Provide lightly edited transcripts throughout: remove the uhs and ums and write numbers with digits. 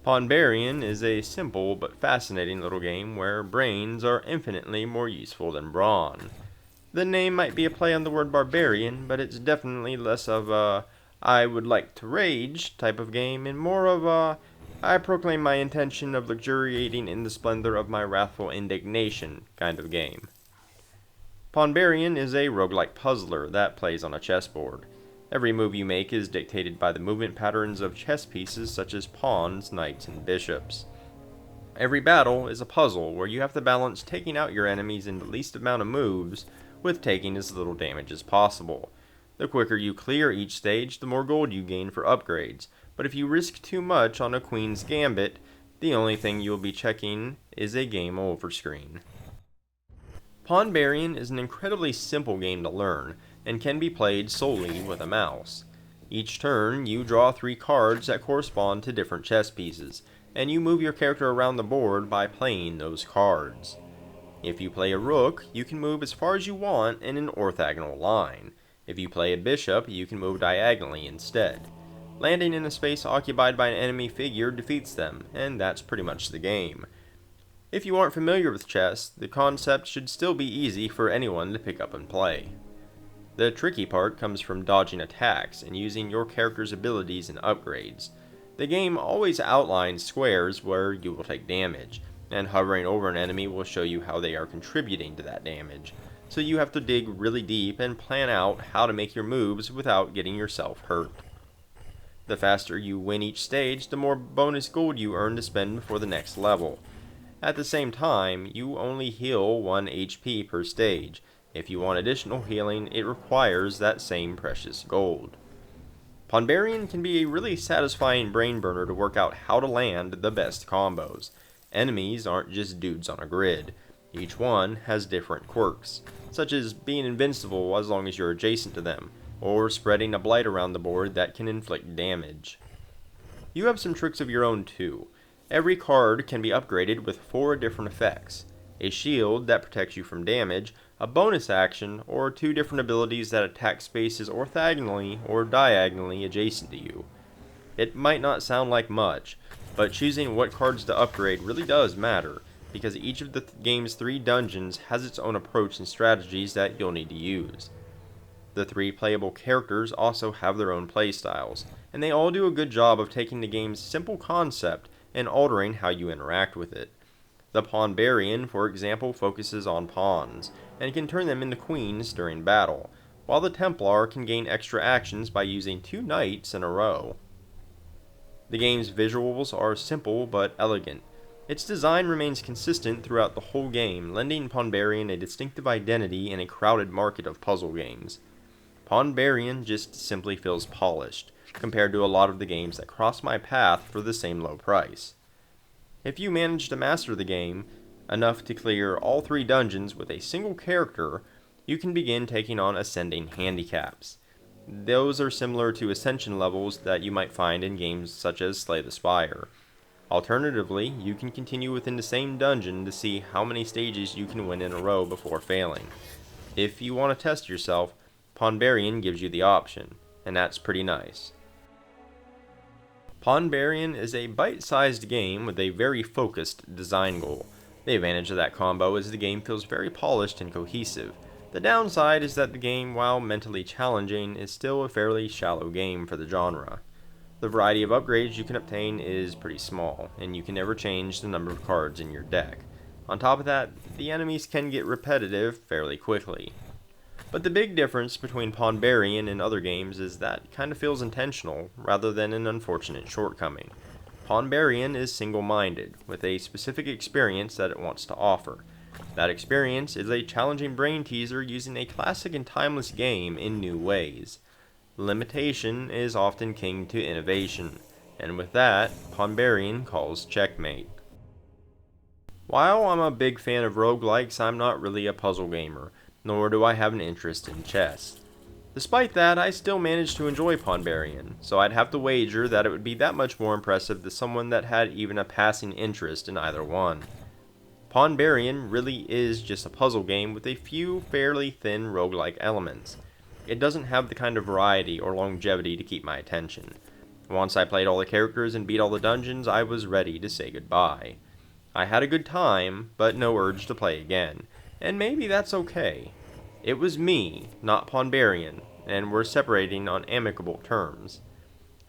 Pawnbarian is a simple but fascinating little game where brains are infinitely more useful than brawn. The name might be a play on the word barbarian, but it's definitely less of a I would like to rage type of game and more of a I proclaim my intention of luxuriating in the splendor of my wrathful indignation kind of game. Pawnbarian is a roguelike puzzler that plays on a chessboard. Every move you make is dictated by the movement patterns of chess pieces such as pawns, knights, and bishops. Every battle is a puzzle where you have to balance taking out your enemies in the least amount of moves with taking as little damage as possible. The quicker you clear each stage, the more gold you gain for upgrades, but if you risk too much on a queen's gambit, the only thing you'll be checking is a game over screen. Pawnbarian is an incredibly simple game to learn, and can be played solely with a mouse. Each turn, you draw 3 cards that correspond to different chess pieces, and you move your character around the board by playing those cards. If you play a rook, you can move as far as you want in an orthogonal line. If you play a bishop, you can move diagonally instead. Landing in a space occupied by an enemy figure defeats them, and that's pretty much the game. If you aren't familiar with chess, the concept should still be easy for anyone to pick up and play. The tricky part comes from dodging attacks and using your character's abilities and upgrades. The game always outlines squares where you will take damage, and hovering over an enemy will show you how they are contributing to that damage, so you have to dig really deep and plan out how to make your moves without getting yourself hurt. The faster you win each stage, the more bonus gold you earn to spend before the next level. At the same time, you only heal 1 HP per stage. If you want additional healing, it requires that same precious gold. Pawnbarian can be a really satisfying brain burner to work out how to land the best combos. Enemies aren't just dudes on a grid. Each one has different quirks, such as being invincible as long as you're adjacent to them, or spreading a blight around the board that can inflict damage. You have some tricks of your own too. Every card can be upgraded with 4 different effects: a shield that protects you from damage, a bonus action, or 2 different abilities that attack spaces orthogonally or diagonally adjacent to you. It might not sound like much, but choosing what cards to upgrade really does matter, because each of the game's 3 dungeons has its own approach and strategies that you'll need to use. The 3 playable characters also have their own playstyles, and they all do a good job of taking the game's simple concept and altering how you interact with it. The Pawnbarian, for example, focuses on pawns, and can turn them into queens during battle, while the Templar can gain extra actions by using 2 knights in a row. The game's visuals are simple but elegant. Its design remains consistent throughout the whole game, lending Pawnbarian a distinctive identity in a crowded market of puzzle games. Pawnbarian just simply feels polished, compared to a lot of the games that cross my path for the same low price. If you manage to master the game enough to clear all 3 dungeons with a single character, you can begin taking on ascending handicaps. Those are similar to ascension levels that you might find in games such as Slay the Spire. Alternatively, you can continue within the same dungeon to see how many stages you can win in a row before failing. If you want to test yourself, Pawnbarian gives you the option, and that's pretty nice. Pawnbarian is a bite-sized game with a very focused design goal. The advantage of that combo is the game feels very polished and cohesive. The downside is that the game, while mentally challenging, is still a fairly shallow game for the genre. The variety of upgrades you can obtain is pretty small, and you can never change the number of cards in your deck. On top of that, the enemies can get repetitive fairly quickly. But the big difference between Pawnbarian and other games is that it kind of feels intentional, rather than an unfortunate shortcoming. Pawnbarian is single-minded, with a specific experience that it wants to offer. That experience is a challenging brain teaser using a classic and timeless game in new ways. Limitation is often king to innovation, and with that, Pawnbarian calls checkmate. While I'm a big fan of roguelikes, I'm not really a puzzle gamer, nor do I have an interest in chess. Despite that, I still managed to enjoy Pawnbarian, so I'd have to wager that it would be that much more impressive to someone that had even a passing interest in either one. Pawnbarian really is just a puzzle game with a few fairly thin roguelike elements. It doesn't have the kind of variety or longevity to keep my attention. Once I played all the characters and beat all the dungeons, I was ready to say goodbye. I had a good time, but no urge to play again, and maybe that's okay. It was me, not Pawnbarian, and we're separating on amicable terms.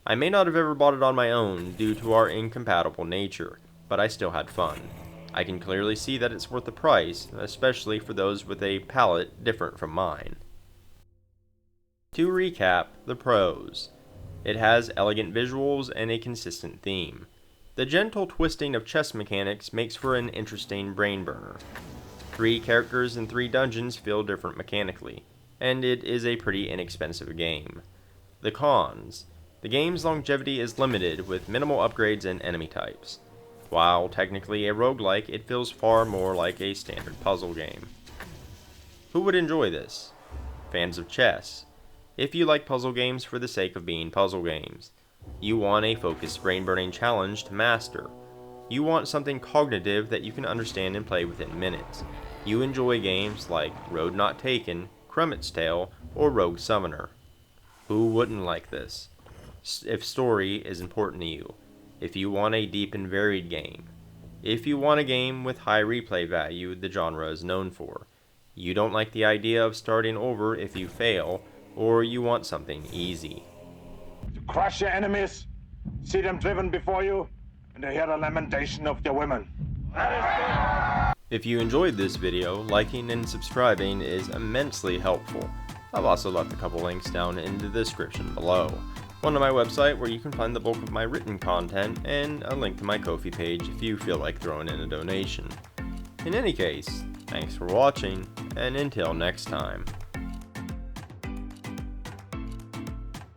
I may not have ever bought it on my own due to our incompatible nature, but I still had fun. I can clearly see that it's worth the price, especially for those with a palate different from mine. To recap, the pros. It has elegant visuals and a consistent theme. The gentle twisting of chess mechanics makes for an interesting brain burner. 3 characters and 3 dungeons feel different mechanically, and it is a pretty inexpensive game. The cons. The game's longevity is limited with minimal upgrades and enemy types. While technically a roguelike, it feels far more like a standard puzzle game. Who would enjoy this? Fans of chess. If you like puzzle games for the sake of being puzzle games. You want a focused brain-burning challenge to master. You want something cognitive that you can understand and play within minutes. You enjoy games like Road Not Taken, Crummets Tale, or Rogue Summoner. Who wouldn't like this? If story is important to you. If you want a deep and varied game. If you want a game with high replay value the genre is known for. You don't like the idea of starting over if you fail, or you want something easy. To crush your enemies, see them driven before you, and to hear the lamentation of their women. If you enjoyed this video, liking and subscribing is immensely helpful. I've also left a couple links down in the description below. One to my website where you can find the bulk of my written content, and a link to my Ko-fi page if you feel like throwing in a donation. In any case, thanks for watching, and until next time.